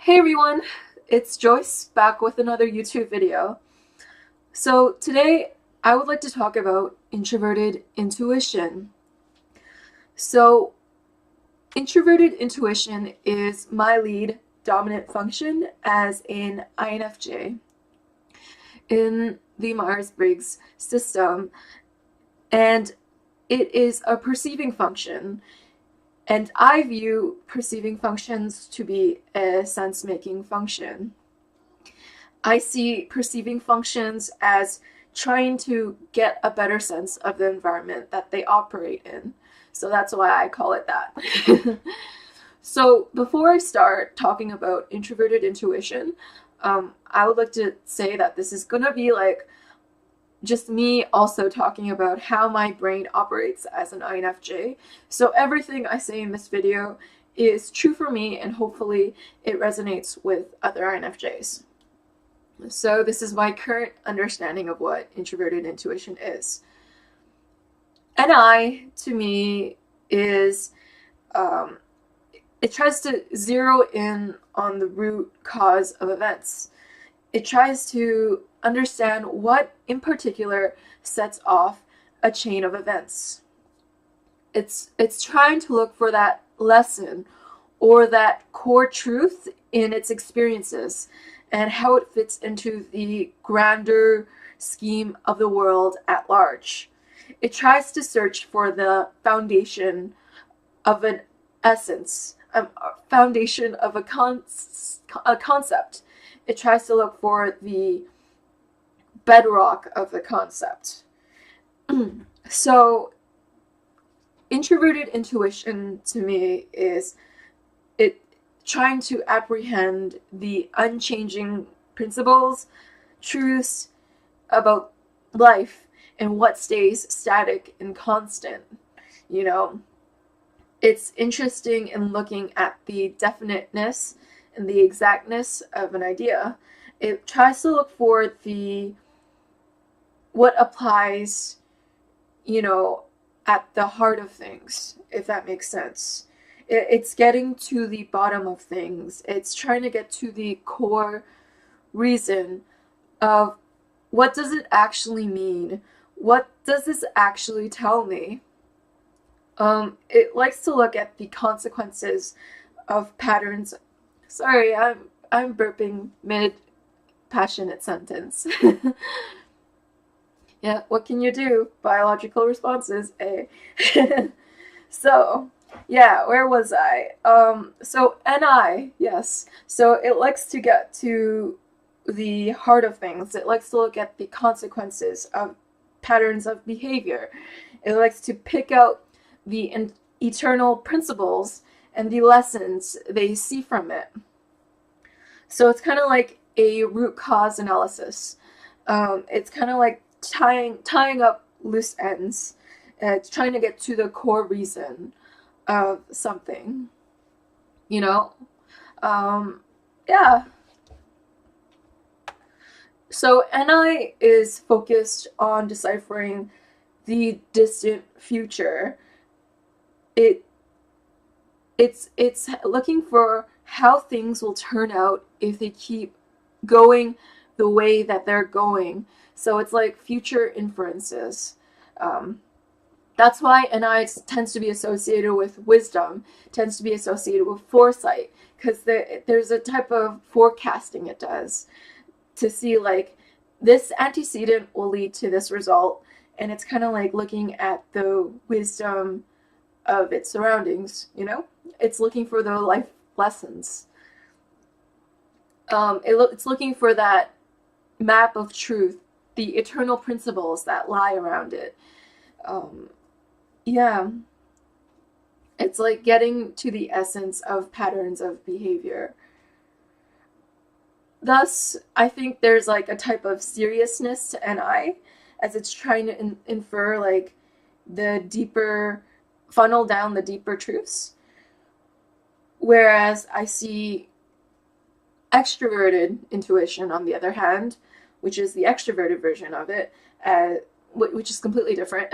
Hey everyone, it's Joyce back with another YouTube video. So today I would like to talk about introverted intuition. So introverted intuition is my lead dominant function as an INFJ in the Myers-Briggs system, and it is a perceiving function. And I view perceiving functions to be a sense-making function. I see perceiving functions as trying to get a better sense of the environment that they operate in. So that's why I call it that. So before I start talking about introverted intuition, I would like to say that this is gonna be like just me also talking about how my brain operates as an INFJ. So everything I say in this video is true for me, and hopefully it resonates with other INFJs. So this is my current understanding of what introverted intuition is. NI, to me, is it tries to zero in on the root cause of events. It tries to understand what in particular sets off a chain of events. It's trying to look for that lesson or that core truth in its experiences and how it fits into the grander scheme of the world at large. It tries to search for the foundation of an essence, a foundation of a concept. It tries to look for the bedrock of the concept. So, introverted intuition to me is it trying to apprehend the unchanging principles, truths about life, and what stays static and constant. You know, it's interesting in looking at the definiteness and the exactness of an idea. It tries to look for what applies, at the heart of things, if that makes sense. It's getting to the bottom of things. It's trying to get to the core reason of what does it actually mean? What does this actually tell me? It likes to look at the consequences of patterns. Sorry, I'm burping mid passionate sentence. Yeah, what can you do? Biological responses, eh? So, yeah, where was I? So NI, yes. So it likes to get to the heart of things. It likes to look at the consequences of patterns of behavior. It likes to pick out the eternal principles and the lessons they see from it. So it's kind of like a root cause analysis. It's kind of like tying up loose ends. It's trying to get to the core reason of something. You know, yeah. So NI is focused on deciphering the distant future. It it's looking for how things will turn out if they keep going the way that they're going. So it's like future inferences. That's why NI tends to be associated with wisdom, tends to be associated with foresight, because there's a type of forecasting it does to see like this antecedent will lead to this result, and it's kind of like looking at the wisdom of its surroundings. It's looking for the life lessons. It's looking for that map of truth, the eternal principles that lie around it. Yeah, it's like getting to the essence of patterns of behavior. Thus, I think there's like a type of seriousness to NI, as it's trying to infer like the deeper, funnel down the deeper truths. Whereas I see extroverted intuition, on the other hand, which is the extroverted version of it, which is completely different,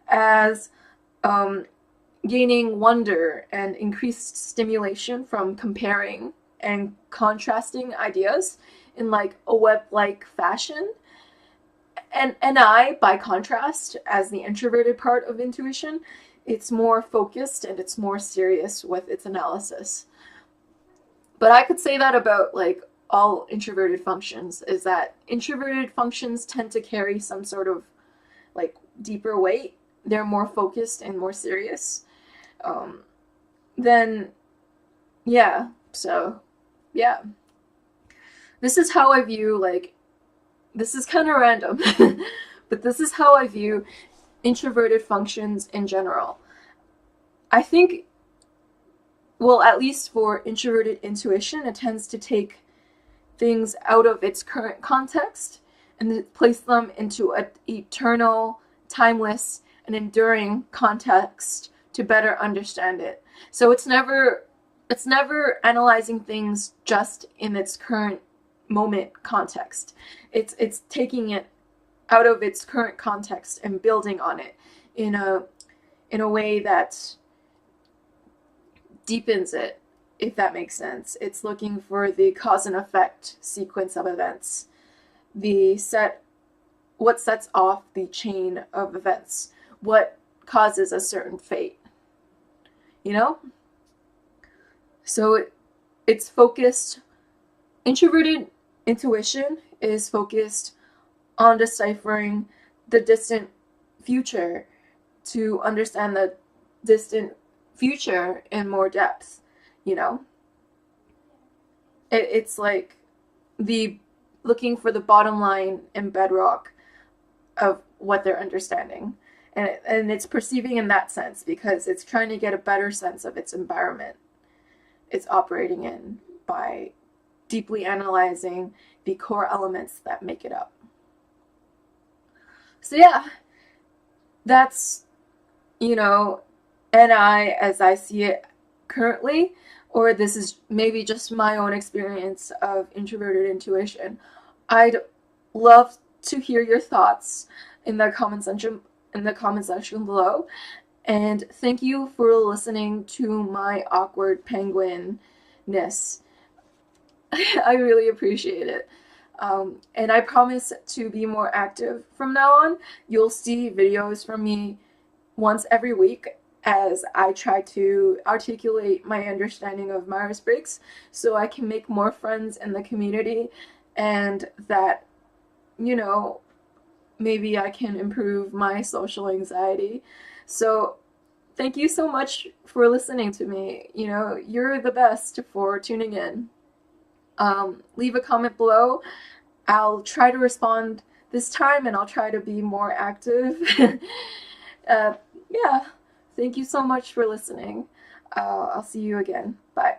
as gaining wonder and increased stimulation from comparing and contrasting ideas in like a web-like fashion. And I, by contrast, as the introverted part of intuition, it's more focused and it's more serious with its analysis. But I could say that about like all introverted functions, is that introverted functions tend to carry some sort of like deeper weight. They're more focused and more serious. Um, then yeah, so yeah. This is how I view like this is kind of random, but this is how I view introverted functions in general. I think, well, at least for introverted intuition, it tends to take things out of its current context and place them into an eternal, timeless, and enduring context to better understand it. So it's never analyzing things just in its current moment context. It's taking it out of its current context and building on it in a way that deepens it, if that makes sense. It's looking for the cause and effect sequence of events, what sets off the chain of events, what causes a certain fate, you know? So it's focused. Introverted intuition is focused on deciphering the distant future to understand the distant future in more depth, you know? It's like the looking for the bottom line and bedrock of what they're understanding. And it's perceiving in that sense because it's trying to get a better sense of its environment it's operating in by deeply analyzing the core elements that make it up. So yeah, that's, NI as I see it currently, or this is maybe just my own experience of introverted intuition. I'd love to hear your thoughts in the comment section below. And thank you for listening to my awkward penguin-ness. I really appreciate it. And I promise to be more active from now on. You'll see videos from me once every week as I try to articulate my understanding of Myers-Briggs so I can make more friends in the community and that, maybe I can improve my social anxiety. So thank you so much for listening to me. You're the best for tuning in. Leave a comment below. I'll try to respond this time and I'll try to be more active. Yeah, thank you so much for listening. I'll see you again. Bye.